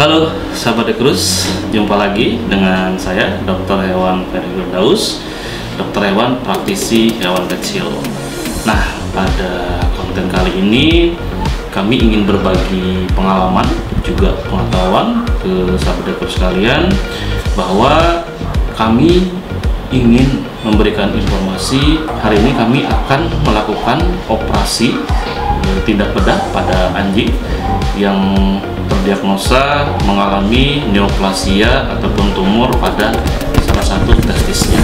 Halo sahabat Dekrus, jumpa lagi dengan saya Dr. Hewan Ferry Firdaus, dokter hewan praktisi hewan kecil. Nah, pada konten kali ini kami ingin berbagi pengalaman juga pengetahuan ke sahabat Dekrus sekalian bahwa kami ingin memberikan informasi. Hari ini kami akan melakukan operasi tindak bedah pada anjing yang terdiagnosa mengalami neoplasia ataupun tumor pada salah satu testisnya.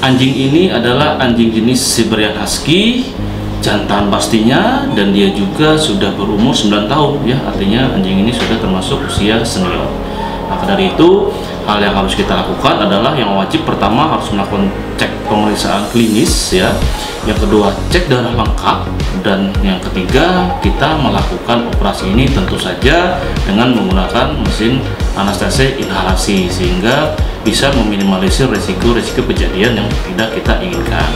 Anjing ini adalah anjing jenis Siberian Husky, jantan pastinya, dan dia juga sudah berumur 9 tahun ya, artinya anjing ini sudah termasuk usia senior. Maka dari itu, hal yang harus kita lakukan adalah yang wajib pertama harus melakukan cek pemeriksaan klinis ya. Yang kedua, cek darah lengkap, dan yang ketiga, kita melakukan operasi ini tentu saja dengan menggunakan mesin anestesi inhalasi sehingga bisa meminimalisir risiko-risiko kejadian yang tidak kita inginkan.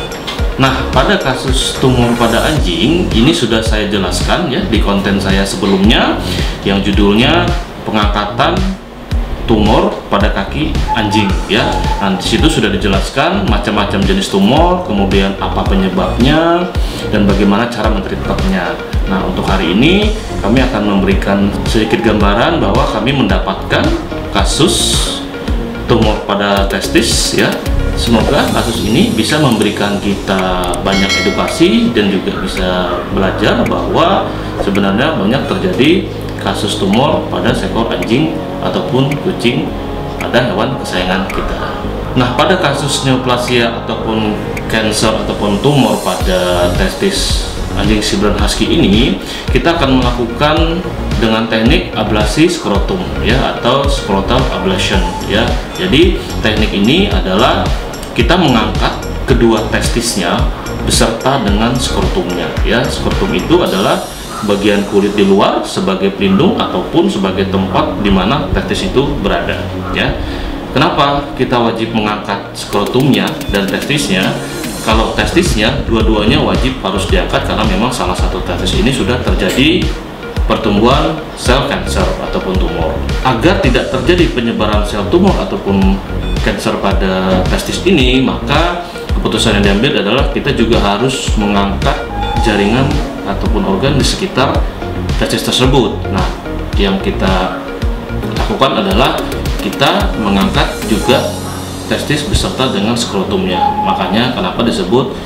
Nah, pada kasus tumor pada anjing ini sudah saya jelaskan ya di konten saya sebelumnya yang judulnya pengangkatan tumor pada kaki anjing ya. Nah, di situ sudah dijelaskan macam-macam jenis tumor, kemudian apa penyebabnya dan bagaimana cara mentreatmentnya. Nah, untuk hari ini kami akan memberikan sedikit gambaran bahwa kami mendapatkan kasus tumor pada testis ya. Semoga kasus ini bisa memberikan kita banyak edukasi dan juga bisa belajar bahwa sebenarnya banyak terjadi kasus tumor pada seekor anjing ataupun kucing pada hewan kesayangan kita. Nah, pada kasus neoplasia ataupun cancer ataupun tumor pada testis anjing Siberian Husky ini, kita akan melakukan dengan teknik ablasi skrotum ya, atau scrotal ablation ya. Jadi teknik ini adalah kita mengangkat kedua testisnya beserta dengan skrotumnya ya. Skrotum itu adalah bagian kulit di luar sebagai pelindung ataupun sebagai tempat di mana testis itu berada ya. Kenapa kita wajib mengangkat skrotumnya dan testisnya? Kalau testisnya dua-duanya wajib harus diangkat karena memang salah satu testis ini sudah terjadi pertumbuhan sel kanker ataupun tumor. Agar tidak terjadi penyebaran sel tumor ataupun kanker pada testis ini, maka keputusan yang diambil adalah kita juga harus mengangkat jaringan ataupun organ di sekitar testis tersebut. Nah, yang kita lakukan adalah kita mengangkat juga testis beserta dengan skrotumnya. Makanya kenapa disebut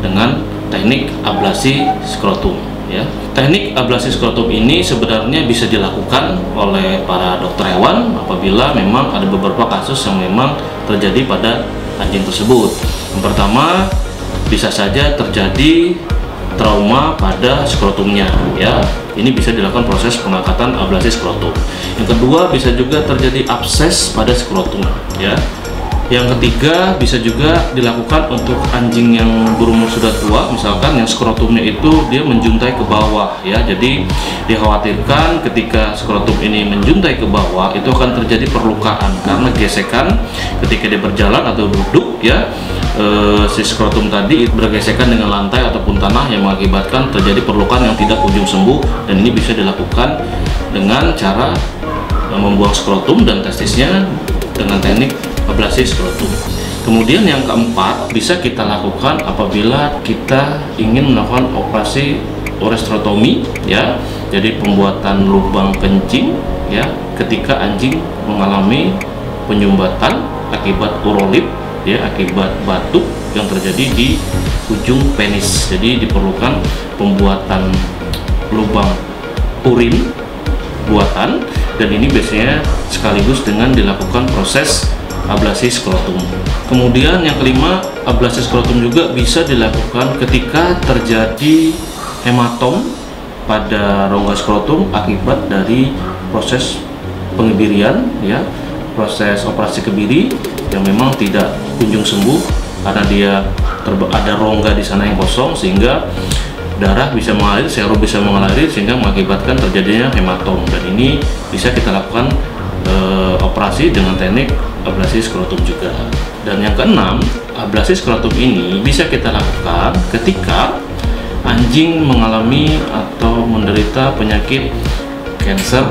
dengan teknik ablasi skrotum ya. Teknik ablasi skrotum ini sebenarnya bisa dilakukan oleh para dokter hewan apabila memang ada beberapa kasus yang memang terjadi pada anjing tersebut. Yang pertama, bisa saja terjadi trauma pada skrotumnya ya. Ini bisa dilakukan proses pengangkatan ablasi skrotum. Yang kedua, bisa juga terjadi abses pada skrotum ya. Yang ketiga, bisa juga dilakukan untuk anjing yang berumur sudah tua, misalkan yang skrotumnya itu dia menjuntai ke bawah ya. Jadi dikhawatirkan ketika skrotum ini menjuntai ke bawah itu akan terjadi perlukaan karena gesekan ketika dia berjalan atau duduk ya. Si skrotum tadi bergesekan dengan lantai ataupun tanah yang mengakibatkan terjadi perlukaan yang tidak kunjung sembuh, dan ini bisa dilakukan dengan cara membuang skrotum dan testisnya dengan teknik ablasi skrotum. Kemudian yang keempat, bisa kita lakukan apabila kita ingin melakukan operasi uretrotomi ya. Jadi pembuatan lubang kencing ya ketika anjing mengalami penyumbatan akibat urolit ya, akibat batuk yang terjadi di ujung penis. Jadi diperlukan pembuatan lubang urin buatan, dan ini biasanya sekaligus dengan dilakukan proses ablasi skrotum. Kemudian yang kelima, ablasi skrotum juga bisa dilakukan ketika terjadi hematom pada rongga skrotum akibat dari proses pengebirian ya, proses operasi kebiri yang memang tidak kunjung sembuh karena dia ada rongga di sana yang kosong sehingga darah bisa mengalir, serum bisa mengalir sehingga mengakibatkan terjadinya hematom, dan ini bisa kita lakukan operasi dengan teknik ablasi skrotum juga. Dan yang keenam, ablasi skrotum ini bisa kita lakukan ketika anjing mengalami atau menderita penyakit kanker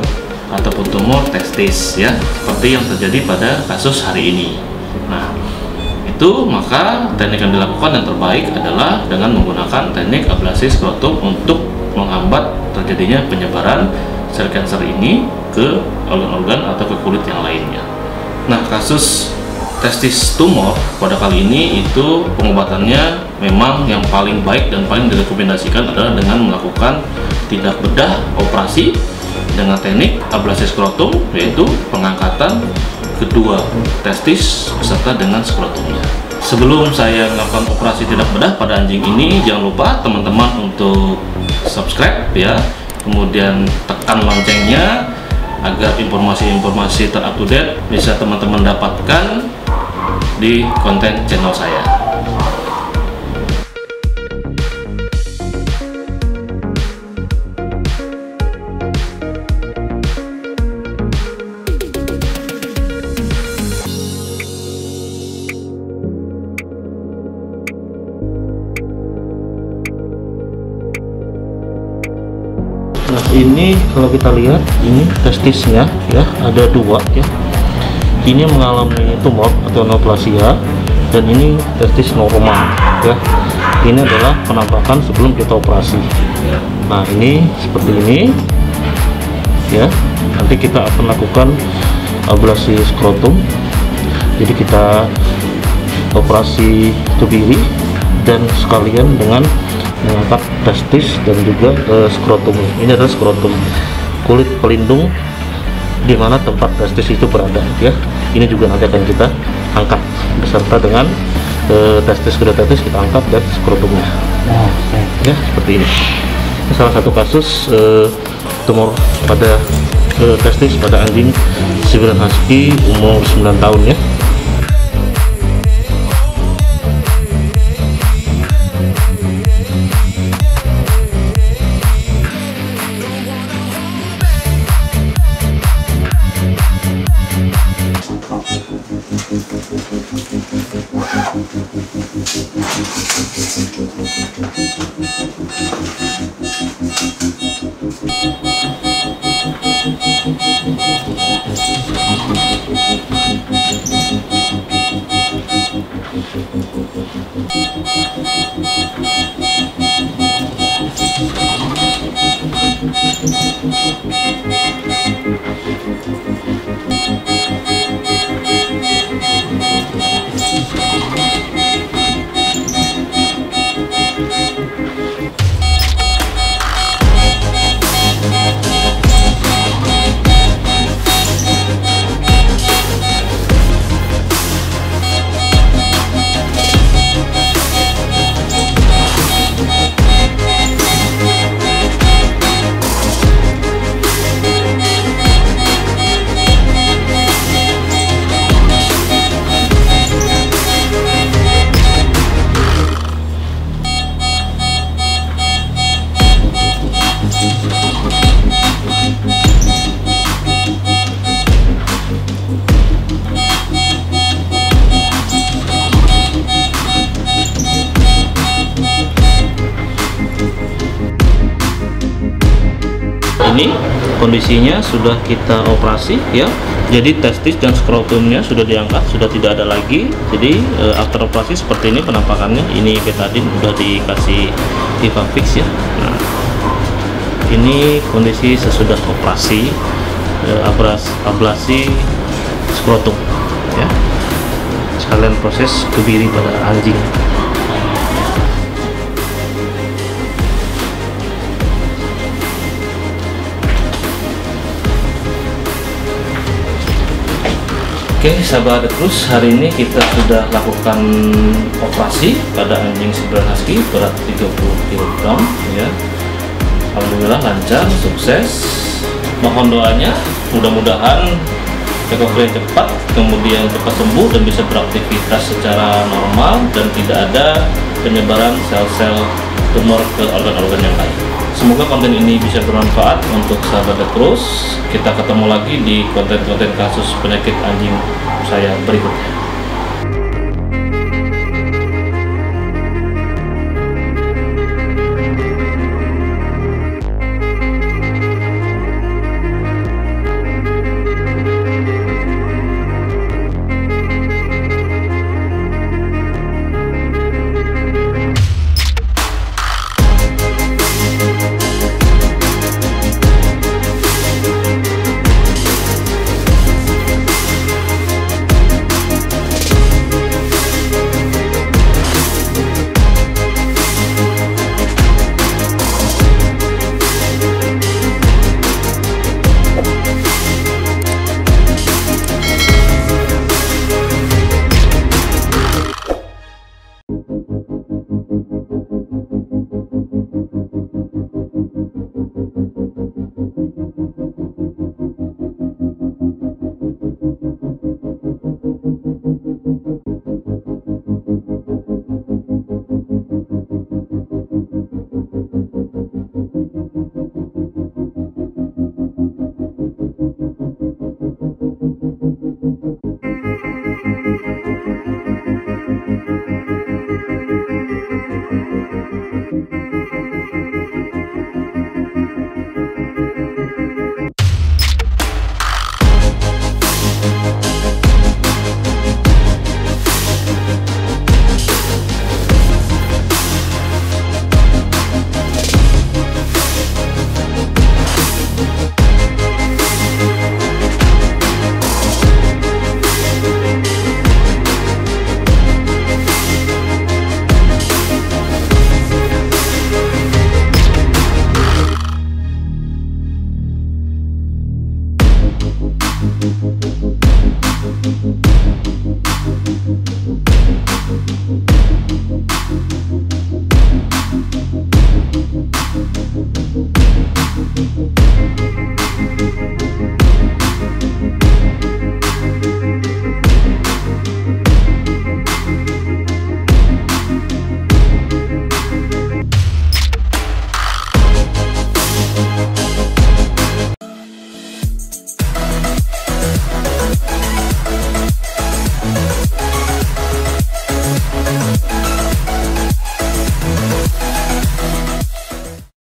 ataupun tumor testis ya, seperti yang terjadi pada kasus hari ini. Nah, itu maka teknik yang dilakukan yang terbaik adalah dengan menggunakan teknik ablasi skrotum untuk menghambat terjadinya penyebaran sel kanker ini ke organ-organ atau ke kulit yang lainnya. Nah, kasus testis tumor pada kali ini itu pengobatannya memang yang paling baik dan paling direkomendasikan adalah dengan melakukan tindak bedah operasi dengan teknik ablasi skrotum, yaitu pengangkatan kedua testis beserta dengan skrotumnya. Sebelum saya melakukan operasi tindak bedah pada anjing ini, jangan lupa teman-teman untuk subscribe ya, kemudian tekan loncengnya agar informasi-informasi terupdate bisa teman-teman dapatkan di konten channel saya. Nah, ini kalau kita lihat ini testisnya ya, ada dua ya. Ini mengalami tumor atau neoplasia, dan ini testis normal ya. Ini adalah penampakan sebelum kita operasi. Nah, ini seperti ini ya. Nanti kita akan lakukan ablasi skrotum. Jadi kita operasi kebiri dan sekalian dengan mengangkat testis dan juga skrotum. Ini adalah skrotum, kulit pelindung di mana tempat testis itu berada ya. Ini juga nanti akan kita angkat beserta dengan testis, kedua testis kita angkat dan skrotumnya. Ya, seperti ini. Ini salah satu kasus tumor pada testis pada anjing Siberian Husky umur 9 tahun ya. Ini kondisinya sudah kita operasi ya, jadi testis dan skrotumnya sudah diangkat, sudah tidak ada lagi. Jadi after operasi seperti ini penampakannya. Ini betadine sudah dikasih Vivafix ya. Nah, ini kondisi sesudah operasi ablasi skrotum ya, sekalian proses kebiri pada anjing. Oke, sahabat Terus, hari ini kita sudah lakukan operasi pada anjing Siberian Husky berat 30 kg ya. Alhamdulillah lancar, sukses. Mohon doanya, mudah-mudahan recovery cepat, kemudian cepat sembuh dan bisa beraktivitas secara normal dan tidak ada penyebaran sel-sel tumor ke organ-organ yang lain. Semoga konten ini bisa bermanfaat untuk sahabat Terus. Kita ketemu lagi di konten-konten kasus penyakit anjing saya berikutnya.